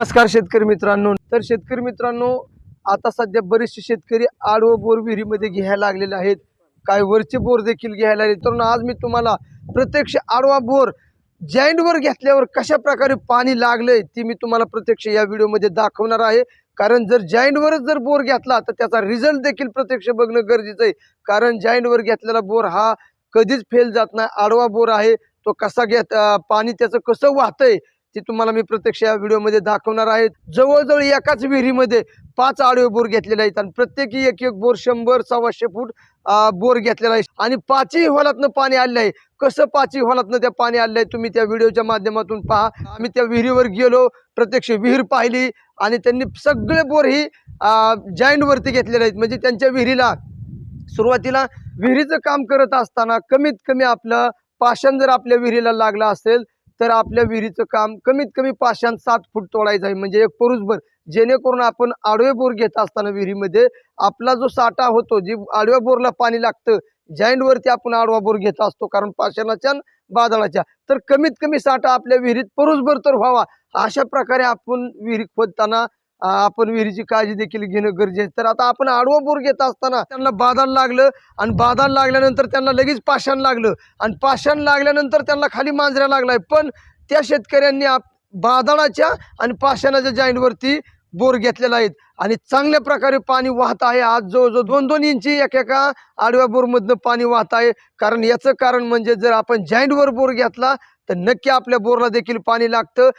नमस्कार शेतकरी मित्रांनो. तर शेतकरी मित्रांनो, आता सध्या बरेचसे शेतकरी आडवं बोर विहिरीमध्ये घ्यायला लागलेले आहेत. काही वरचे बोर देखील घ्यायला लागले. तर आज मी तुम्हाला प्रत्यक्ष आडवा बोर जॉईंटवर घेतल्यावर कशा प्रकारे पाणी लागलंय ती मी तुम्हाला प्रत्यक्ष या व्हिडिओमध्ये दाखवणार आहे. कारण जर जॉईंटवरच जर बोर घेतला तर त्याचा रिझल्ट देखील प्रत्यक्ष बघणं गरजेचं आहे. कारण जॉईंटवर घेतलेला बोर हा कधीच फेल जात नाही. आडवा बोर आहे तो कसा पाणी त्याचं कसं वाहतंय ते तुम्हाला मी प्रत्यक्ष या व्हिडिओमध्ये दाखवणार आहे. जवळजवळ एकाच विहिरीमध्ये 5 आडवे बोर घेतलेले आहेत आणि प्रत्येकी एक एक बोर 100-125 फूट बोर घेतलेला आहे आणि 5ही होलातनं पाणी आलेलं आहे. कसं 5ही होलातनं त्या पाणी आलेलं आहे तुम्ही त्या व्हिडिओच्या माध्यमातून पहा. आम्ही त्या विहिरीवर गेलो, प्रत्यक्ष विहीर पाहिली आणि त्यांनी सगळे बोर ही जॉईंटवरती घेतलेले आहेत. म्हणजे त्यांच्या विहिरीला सुरुवातीला विहिरीचं काम करत असताना कमीत कमी आपलं पाषाण जर आपल्या विहिरीला लागला असेल तर आपल्या विहिरीचं काम कमीत कमी पाषाण 7 फूट तोडायचं आहे. म्हणजे एक पुरुषभर, जेणेकरून आपण आडवे बोर घेत असताना विहिरीमध्ये आपला जो साठा होतो, जी आडव्या बोरला पाणी लागतं, जॉईंटवरती आपण आडवा बोर घेत असतो कारण पाषाणाच्या बादळाच्या, तर कमीत कमी साठा आपल्या विहिरीत पुरुषभर तर व्हावा. अशा प्रकारे आपण विहीर खोदताना आपण विहिरीची काळजी देखील घेणं गरजेचं. तर आता आपण आडवा बोर घेत असताना त्यांना बाधार लागलं आणि बाधार लागल्यानंतर त्यांना लगेच पाषाण लागलं आणि पाषाण लागल्यानंतर त्यांना खाली मांजऱ्या लागलाय. पण त्या शेतकऱ्यांनी बाधाळाच्या आणि पाषाणाच्या जॉईंटवरती बोर घेतलेला आहेत आणि चांगल्या प्रकारे पाणी वाहत आहे. आज जवळजवळ 2-2 इंची एका आडव्या बोरमधनं पाणी वाहत आहे. कारण याचं कारण म्हणजे जर आपण जॉईंटवर बोर घेतला तर नक्की आपल्या बोरला देखील पाणी लागतं.